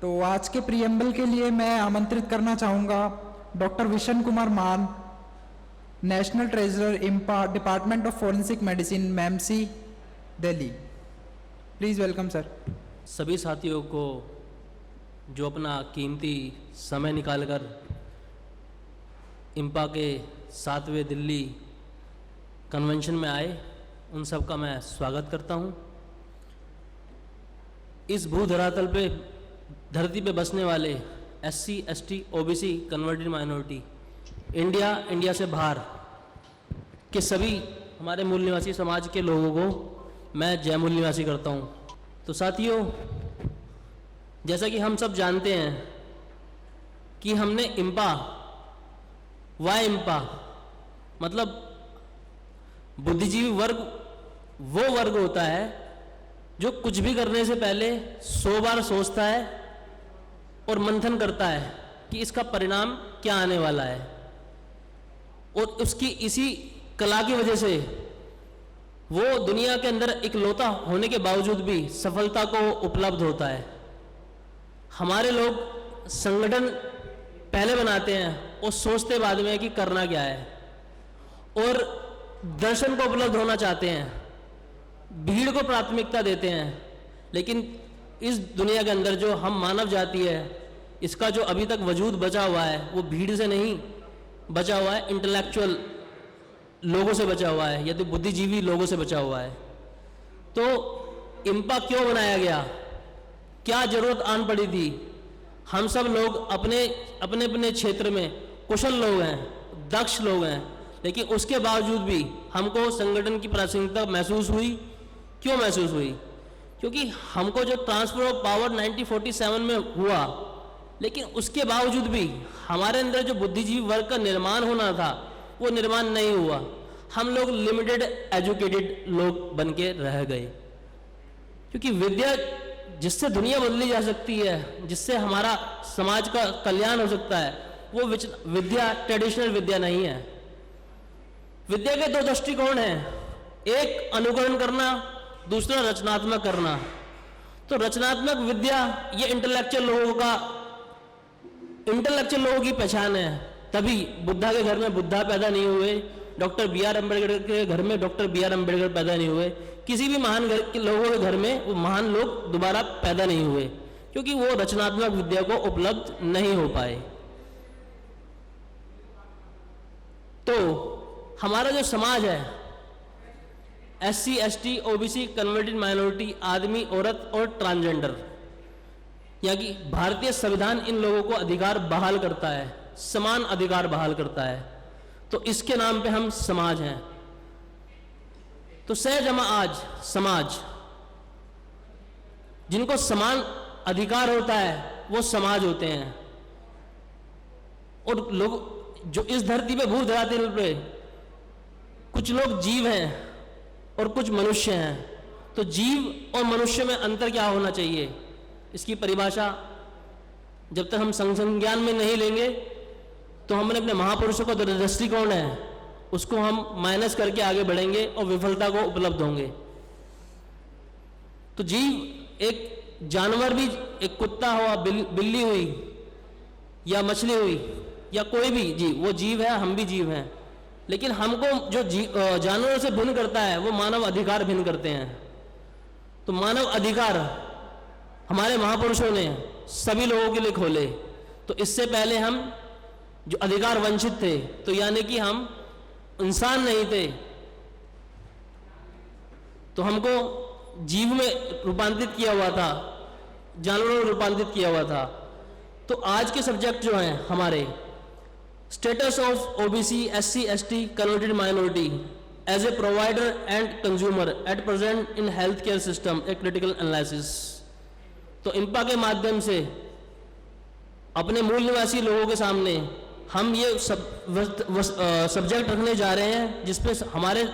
तो आज के प्रियम्बल के लिए मैं आमंत्रित करना चाहूँगा doctor Vishan Kumar Maan, national treasurer IMPA, department of forensic medicine, मैमसी, दिल्ली। Please welcome sir. सभी साथियों को जो अपना कीमती समय निकालकर इम्पा के 7वें दिल्ली कन्वेंशन में आए, उन सब का मैं स्वागत करता हूं। इस भू धरातल पे धरती पे बसने वाले SC, ST, OBC, converted minority, India से बाहर के सभी हमारे मूल निवासी समाज के लोगों को मैं जय मूल निवासी करता हूं। तो साथियों, जैसा कि हम सब जानते हैं कि हमने इम्पा, वाई इम्पा मतलब बुद्धिजीवी वर्ग वो वर्ग होता है जो कुछ भी करने से पहले 100 बार सोचता है और मंथन करता है कि इसका परिणाम क्या आने वाला है, और उसकी इसी कला की वजह से वो दुनिया के अंदर इकलौता होने के बावजूद भी सफलता को उपलब्ध होता है। हमारे लोग संगठन पहले बनाते हैं और सोचते बाद में कि करना क्या है, और दर्शन को उपलब्ध होना चाहते हैं, भीड़ को प्राथमिकता देते हैं। लेकिन इस दुनिया के अंदर जो हम मानव जाति है, इसका जो अभी तक वजूद बचा हुआ है वो भीड़ से नहीं बचा हुआ है, इंटेलेक्चुअल लोगों से बचा हुआ है, या तो बुद्धिजीवी लोगों से बचा हुआ है। तो इम्पा क्यों बनाया गया, क्या जरूरत आन पड़ी थी? हम सब लोग अपने अपने क्षेत्र में कुशल लोग हैं, दक्ष लोग हैं, लेकिन उसके बावजूद भी हमको संगठन की प्रासंगिकता महसूस हुई। क्यों महसूस हुई? क्योंकि हमको जो ट्रांसफर ऑफ पावर 1947 में हुआ, लेकिन उसके बावजूद भी हमारे अंदर जो बुद्धिजीवी वर्ग का निर्माण होना था वो निर्माण नहीं हुआ। हम लोग लिमिटेड एजुकेटेड लोग बन के रह गए। क्योंकि विद्या जिससे दुनिया बदली जा सकती है, जिससे हमारा समाज का कल्याण हो सकता है, वो विद्या ट्रेडिशनल विद्या नहीं है। विद्या के दो दृष्टिकोण हैं, एक अनुकरण करना, दूसरा रचनात्मक करना। तो रचनात्मक विद्या ये इंटेलेक्चुअल लोगों की पहचान है। तभी बुद्धा के घर में बुद्धा पैदा नहीं हुए, डॉक्टर बी आर अम्बेडकर के घर में डॉक्टर बी आर अम्बेडकर पैदा नहीं हुए, किसी भी महान घर के लोगों के घर में वो महान लोग दोबारा पैदा नहीं हुए, क्योंकि वो रचनात्मक विद्या को उपलब्ध नहीं हो पाए। तो हमारा जो समाज है, SC, ST, OBC, converted minority, आदमी, औरत और ट्रांसजेंडर, यानी कि भारतीय संविधान इन लोगों को अधिकार बहाल करता है, समान अधिकार बहाल करता है। तो इसके नाम पे हम समाज हैं। तो सहजमा आज समाज, जिनको समान अधिकार होता है वो समाज होते हैं। और लोग जो इस धरती पे भू धरातल पे कुछ लोग जीव हैं और कुछ मनुष्य हैं। तो जीव और मनुष्य में अंतर क्या होना चाहिए, इसकी परिभाषा जब तक हम संज्ञान में नहीं लेंगे तो हमने अपने महापुरुषों का दृष्टिकोण है उसको हम माइनस करके आगे बढ़ेंगे और विफलता को उपलब्ध होंगे। तो जीव एक जानवर भी, एक कुत्ता हुआ, बिल्ली हुई या मछली हुई या कोई भी जीव, वो जीव है, हम भी जीव हैं। लेकिन हमको जो जानवरों से भिन्न करता है वो मानव अधिकार भिन्न करते हैं। तो मानव अधिकार हमारे महापुरुषों ने सभी लोगों के लिए खोले। तो इससे पहले हम जो अधिकार वंचित थे, तो यानी कि हम इंसान नहीं थे, तो हमको जीव में रूपांतरित किया हुआ था, जानवरों में रूपांतरित किया हुआ था। तो आज के सब्जेक्ट जो हैं हमारे, status of OBC, SC, ST, converted minority as a provider and consumer at present in health care system, a critical analysis. तो इम्पा के माध्यम से अपने मूल निवासी लोगों के सामने हम ये सब्जेक्ट रखने जा रहे हैं जिसपे हमारे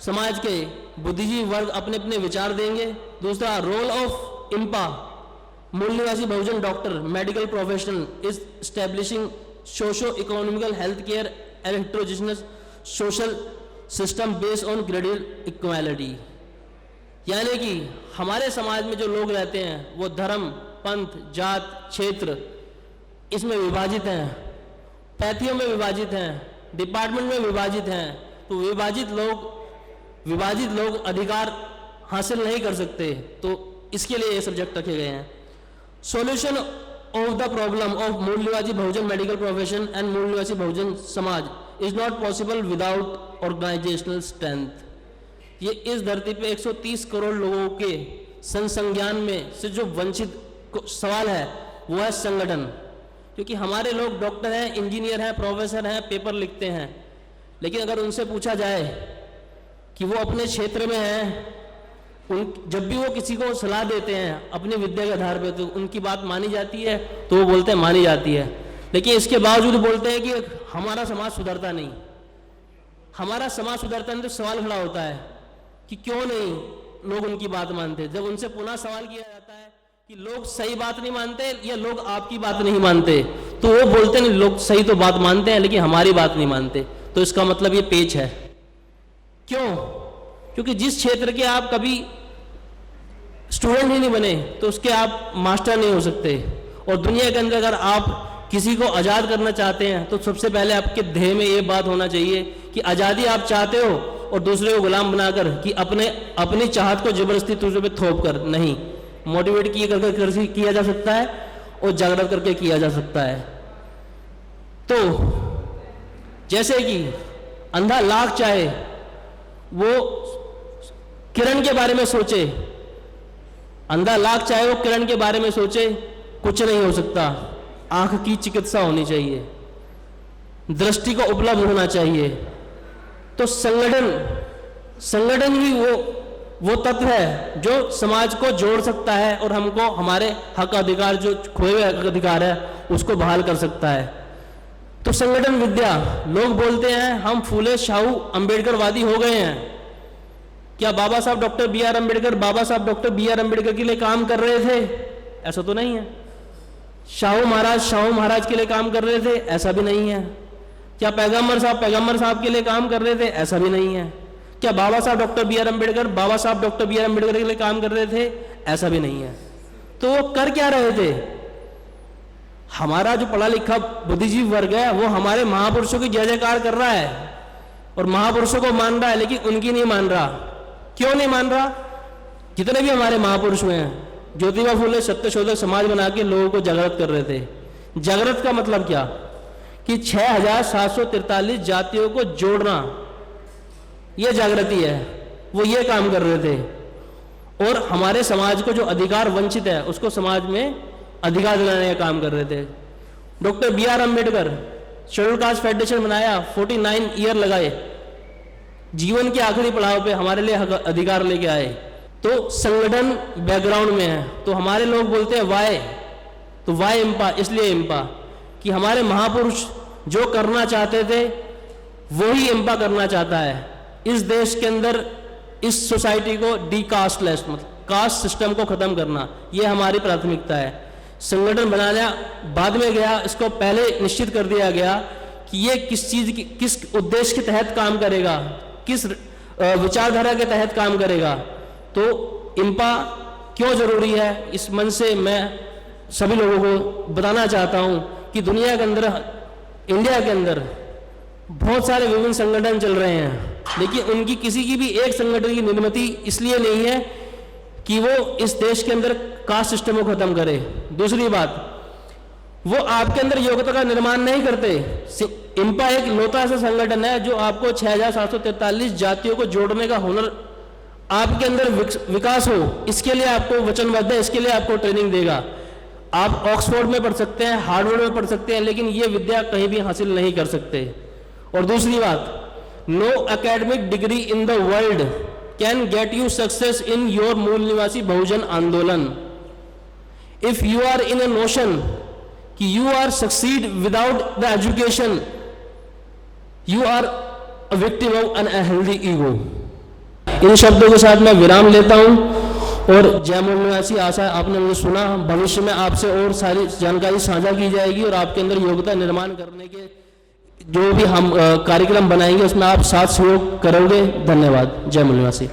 समाज के बुद्धिजीवी वर्ग अपने अपने विचार देंगे। दूसरा, रोल ऑफ इम्पा, मूल निवासी बहुजन doctor, medical professional is establishing socio economical health care and heterogeneous social system based on gradual equality. यानी कि हमारे समाज में जो लोग रहते हैं वो धर्म, पंथ, जात, क्षेत्र इसमें विभाजित हैं, पैथियों में विभाजित हैं, डिपार्टमेंट में विभाजित हैं, तो विभाजित लोग अधिकार हासिल नहीं कर सकते। तो इसके लिए ये सब्जेक्ट रखे गए हैं। Solution of the problem of मूल्यवासी बहुजन मेडिकल प्रोफेशन एंड मूल्यवासी बहुजन समाज is not possible without organizational strength. ये इस धरती पे 130 करोड़ लोगों के संज्ञान में से जो वंचित सवाल है वो है संगठन। क्योंकि हमारे लोग डॉक्टर हैं, इंजीनियर हैं, प्रोफेसर हैं, पेपर लिखते हैं, लेकिन अगर उनसे पूछा जाए कि वो अपने क्षेत्र में हैं, जब भी वो किसी को सलाह देते हैं अपनी विद्या के आधार पे, तो उनकी बात मानी जाती है, तो वो बोलते हैं मानी जाती है, लेकिन इसके बावजूद बोलते हैं कि हमारा समाज सुधरता नहीं। हमारा समाज सुधरता नहीं तो सवाल खड़ा होता है कि क्यों नहीं लोग उनकी बात मानते। जब उनसे पुनः सवाल किया जाता है कि लोग सही बात नहीं मानते या लोग आपकी बात नहीं मानते, तो वो बोलते नहीं लोग सही तो बात मानते हैं लेकिन हमारी बात नहीं मानते। तो इसका मतलब ये पेच है। क्यों? क्योंकि जिस क्षेत्र के आप कभी स्टूडेंट ही नहीं बने तो उसके आप मास्टर नहीं हो सकते। और दुनिया के अंदर अगर आप किसी को आज़ाद करना चाहते हैं तो सबसे पहले आपके ध्येय में ये बात होना चाहिए कि आज़ादी आप चाहते हो और दूसरे को गुलाम बनाकर कि अपनी चाहत को जबरदस्ती दूसरे पे थोप कर नहीं, मोटिवेट किया जा सकता है और जागृत करके किया जा सकता है। तो जैसे कि अंधा लाख चाहे वो किरण के बारे में सोचे, अंधा लाख चाहे वो किरण के बारे में सोचे, कुछ नहीं हो सकता। आंख की चिकित्सा होनी चाहिए, दृष्टि को उपलब्ध होना चाहिए। तो संगठन ही वो तत्व है जो समाज को जोड़ सकता है और हमको हमारे हक अधिकार, जो खोए हुए हक अधिकार है, उसको बहाल कर सकता है। तो संगठन विद्या, लोग बोलते हैं हम फूले शाहू अंबेडकरवादी हो गए हैं। क्या बाबा साहब डॉक्टर बी आर अम्बेडकर के लिए काम कर रहे थे? ऐसा तो नहीं है। शाहू महाराज के लिए काम कर रहे थे? ऐसा भी नहीं है। क्या पैगंबर साहब के लिए काम कर रहे थे? ऐसा भी नहीं है। क्या बाबा साहब डॉक्टर बी आर अम्बेडकर के लिए काम कर रहे थे? ऐसा भी नहीं है। तो वो कर क्या रहे थे? हमारा जो पढ़ा लिखा बुद्धिजीवी वर्ग है वो हमारे महापुरुषों की जय जयकार कर रहा है और महापुरुषों को मान रहा है, लेकिन उनकी नहीं मान रहा। क्यों नहीं मान रहा? जितने भी हमारे महापुरुष हुए हैं, ज्योतिबा फुले सत्यशोधक समाज बना के लोगों को जागृत कर रहे थे। जागृत का मतलब क्या? कि 6743 जातियों को जोड़ना, यह जागृति है। वो ये काम कर रहे थे और हमारे समाज को जो अधिकार वंचित है उसको समाज में अधिकार दिलाने का काम कर रहे थे। Doctor B R Ambedkar Scheduled Caste Federation बनाया, 49 ईयर लगाए, जीवन के आखिरी पड़ाव पे हमारे लिए अधिकार लेके आए। तो संगठन बैकग्राउंड में है। तो हमारे लोग बोलते हैं वाई, तो वाई इम्पा, इसलिए इम्पा कि हमारे महापुरुष जो करना चाहते थे वो ही इम्पा करना चाहता है। इस देश के अंदर इस सोसाइटी को डीकास्टलेस, मतलब कास्ट सिस्टम को खत्म करना, ये हमारी प्राथमिकता है। संगठन बनाया बाद में गया, इसको पहले निश्चित कर दिया गया कि ये किस उद्देश्य के तहत काम करेगा, किस विचारधारा के तहत काम करेगा। तो इम्पा क्यों जरूरी है, इस मन से मैं सभी लोगों को बताना चाहता हूं कि दुनिया के अंदर, इंडिया के अंदर बहुत सारे विभिन्न संगठन चल रहे हैं, लेकिन उनकी किसी की भी एक संगठन की निर्मिति इसलिए नहीं है कि वो इस देश के अंदर कास्ट सिस्टम को खत्म करे। दूसरी बात, वो आपके अंदर योग्यता का निर्माण नहीं करते। इम्पा एक लौता ऐसा संगठन है जो आपको 6743 जातियों को जोड़ने का हुनर आपके अंदर विकास हो, इसके लिए आपको वचनबद्ध है, इसके लिए आपको ट्रेनिंग देगा। आप ऑक्सफोर्ड में पढ़ सकते हैं, हार्वर्ड में पढ़ सकते हैं, लेकिन ये विद्या कहीं भी हासिल नहीं कर सकते। और दूसरी बात, no academic degree in the world can get you success in your मूल निवासी बहुजन आंदोलन। If you are in a notion कि you are succeed without the education, you are a victim of an unhealthy ego. इन शब्दों के साथ मैं विराम लेता हूं और जय मूल निवासी, आशा आपने मुझे सुना। भविष्य में आपसे और सारी जानकारी साझा की जाएगी और आपके अंदर योग्यता निर्माण करने के जो भी हम कार्यक्रम बनाएंगे उसमें आप साथ सहयोग करोगे। धन्यवाद। जय मूल निवासी।